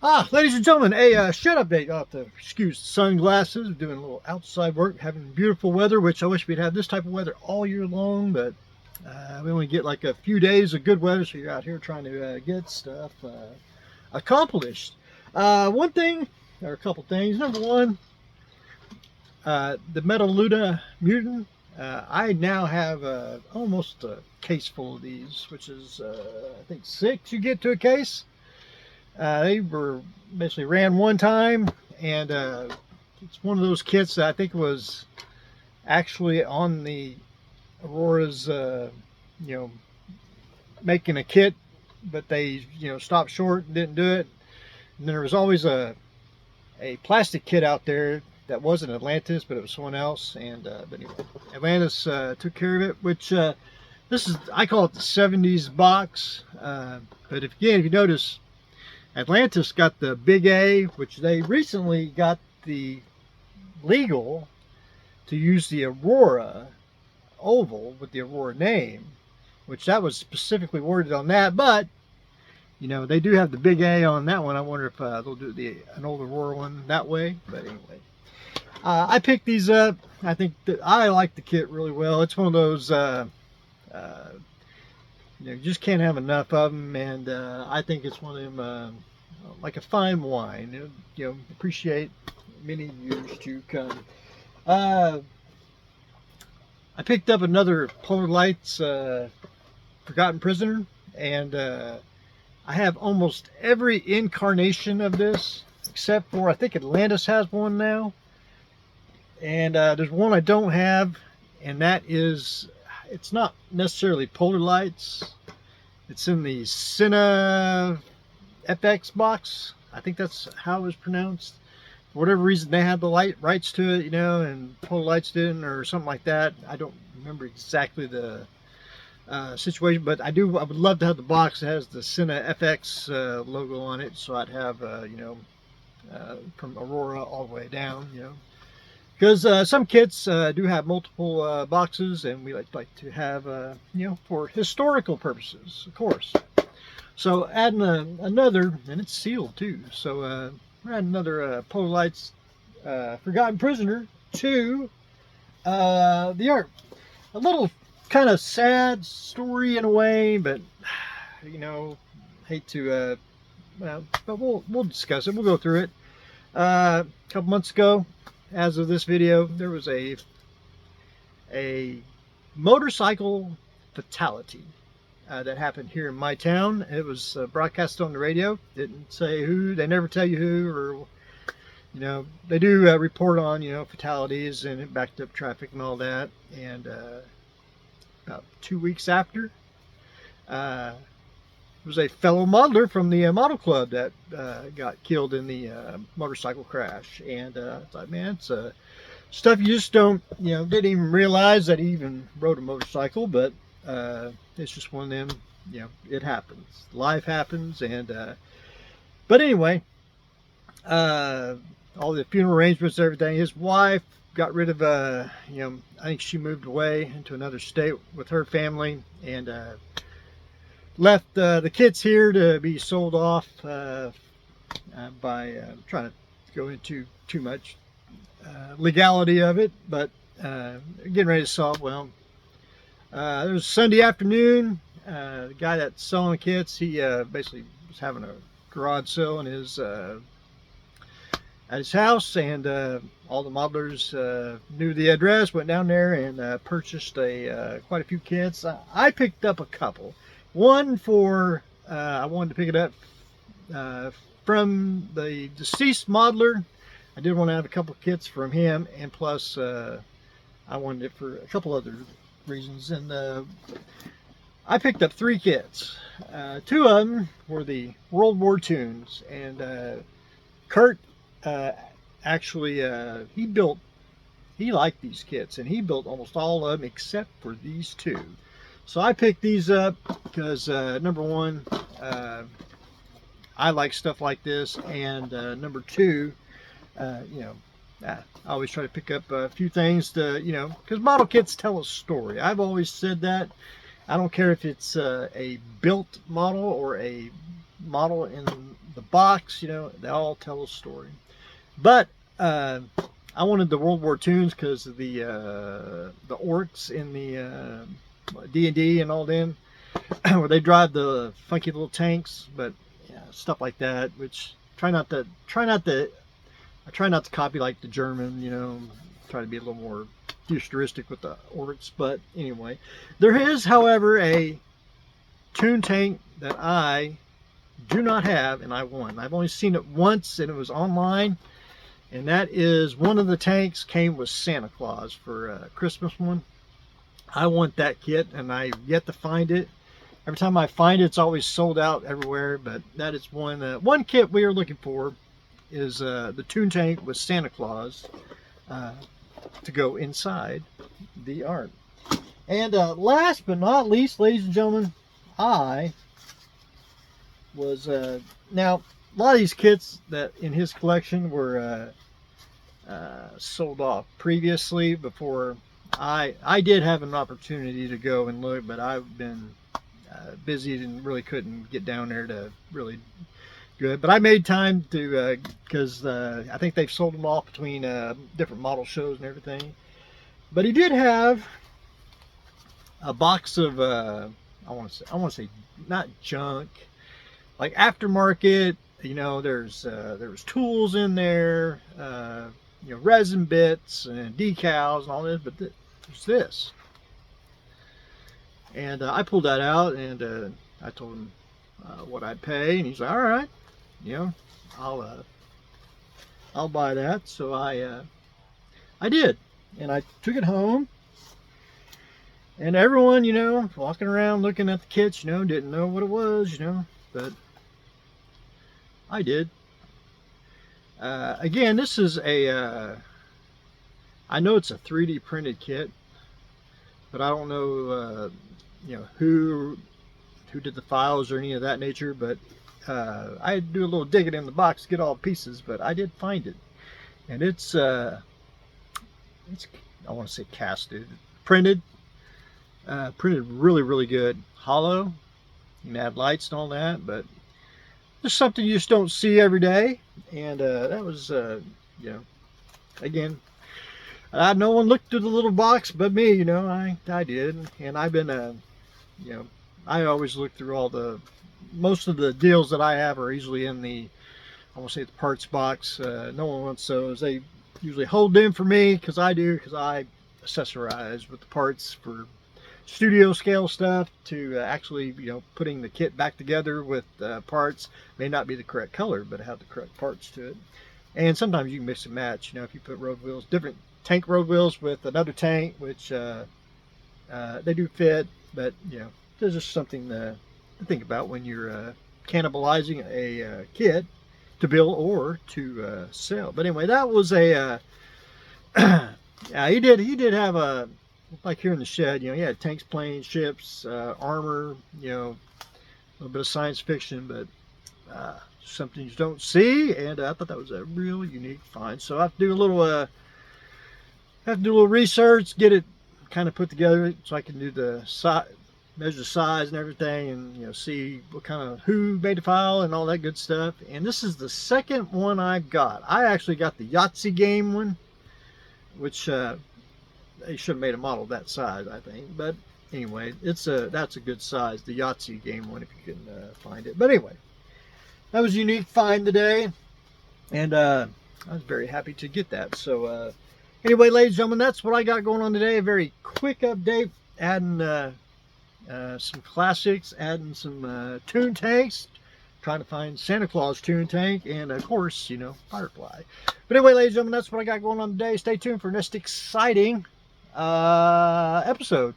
Ladies and gentlemen, a shed update. I'll have to excuse the sunglasses. Doing a little outside work, having beautiful weather, which I wish we'd have this type of weather all year long, but we only get like a few days of good weather, so you're out here trying to get stuff accomplished. One thing, or a couple things. Number one, the Metaluna mutant. I now have almost a case full of these, which is, I think, 6 you get to a case. They were basically ran one time, and it's one of those kits that I think was actually on the Aurora's, making a kit, but they, stopped short and didn't do it. And there was always a plastic kit out there that wasn't Atlantis, but it was someone else. And but anyway, Atlantis took care of it. Which this is, I call it the '70s box. But if you notice, Atlantis got the big A, which they recently got the legal to use the Aurora oval with the Aurora name, which that was specifically worded on that. But they do have the big A on that one. I wonder if they'll do an old Aurora one that way. But anyway, I picked these up. I think that I like the kit really well. It's one of those you just can't have enough of them, and I think it's one of them like a fine wine. Appreciate many years to come. I picked up another Polar Lights Forgotten Prisoner, and I have almost every incarnation of this, except for I think Atlantis has one now, and there's one I don't have, and that is, it's not necessarily Polar Lights. It's in the Cine FX box. I think that's how it was pronounced. For whatever reason, they had the rights to it, and Polar Lights didn't, or something like that. I don't remember exactly the situation, but I would love to have the box that has the Cine FX logo on it, so I'd have, from Aurora all the way down, because some kits do have multiple boxes, and we like to have, for historical purposes, of course. So adding another, and it's sealed too. So we're adding another Polar Lights Forgotten Prisoner to the art. A little kind of sad story in a way, but hate to. But we'll discuss it. We'll go through it. A couple months ago, as of this video, there was a motorcycle fatality that happened here in my town. It was broadcast on the radio. Didn't say who. They never tell you who, or they do report on fatalities and backed up traffic and all that. And about 2 weeks after, it was a fellow modeler from the model club that got killed in the motorcycle crash. And I thought, man, it's stuff you just don't, didn't even realize that he even rode a motorcycle. But it's just one of them, it happens. Life happens. And but anyway, all the funeral arrangements, everything. His wife got rid of, I think she moved away into another state with her family, and left the kids here to be sold off by trying to go into too much legality of it, but getting ready to sell. Well, it was Sunday afternoon. The guy that's selling the kits, he basically was having a garage sale in his at his house, and all the modelers knew the address, went down there and purchased quite a few kits. I picked up a couple. One for, I wanted to pick it up from the deceased modeler. I did want to have a couple of kits from him, and plus I wanted it for a couple other reasons. And I picked up 3 kits. 2 of them were the World War Toons, and Kurt actually he liked these kits, and he built almost all of them except for these 2. So I picked these up because number one, I like stuff like this, and number 2, I always try to pick up a few things to, because model kits tell a story. I've always said that. I don't care if it's a built model or a model in the box, you know, they all tell a story. But I wanted the World War Toons because of the orcs in the D&D and all them, where they drive the funky little tanks, but yeah, stuff like that. Which I try not to copy like the German, you know, try to be a little more futuristic with the orcs. But anyway, there is, however, a Toon tank that I do not have, and I want. I've only seen it once, and it was online. And that is one of the tanks came with Santa Claus for a Christmas one. I want that kit, and I've yet to find it. Every time I find it, it's always sold out everywhere. But that is one kit we are looking for, is the Toon tank with Santa Claus to go inside the art. And last but not least, ladies and gentlemen, I was now a lot of these kits that in his collection were sold off previously. Before I did have an opportunity to go and look, but I've been busy and really couldn't get down there to really do it. But I made time to, because I think they've sold them off between different model shows and everything. But he did have a box of I want to say not junk, like aftermarket. You know, there was tools in there, you know, resin bits and decals and all this. But there's this, and I pulled that out, and I told him what I'd pay, and he's like, "All right, you know, I'll buy that." So I did, and I took it home. And everyone, you know, walking around looking at the kits, you know, didn't know what it was, you know, but I did. Again, this is a, I know it's a 3D printed kit, but I don't know, you know, who did the files or any of that nature, but I had to do a little digging in the box to get all the pieces, but I did find it. And it's I want to say casted, printed. Printed really, really good. Hollow. You can add lights and all that, but there's something you just don't see every day. And that was, you know, again, no one looked through the little box but me, you know. I did. And I've been, you know, I always look through most of the deals that I have are usually in the, I want to say the parts box. No one wants those. They usually hold them for me because I accessorize with the parts for studio scale stuff to actually, you know, putting the kit back together with parts. May not be the correct color, but have the correct parts to it. And sometimes you can mix and match, you know, if you put road wheels, different tank road wheels with another tank, which they do fit, but you know, there's just something to think about when you're cannibalizing a kit to build or to sell. But anyway, that was a yeah, he did have a, like here in the shed, you know, he had tanks, planes, ships, armor, you know, a little bit of science fiction, but something you don't see. And I thought that was a real unique find. So I have to do a little research, get it kind of put together so I can do the size, measure the size and everything, and you know, see what kind of, who made the file and all that good stuff. And this is the second one I've got. I actually got the Yahtzee game one, which they should have made a model that size, I think. But anyway, that's a good size, the Yahtzee game one, if you can find it. But anyway, that was a unique find today, and I was very happy to get that. So anyway, ladies and gentlemen, that's what I got going on today. A very quick update, adding some classics, adding some Toon tanks, trying to find Santa Claus Toon tank, and of course, you know, Firefly. But anyway, ladies and gentlemen, that's what I got going on today. Stay tuned for next exciting episode.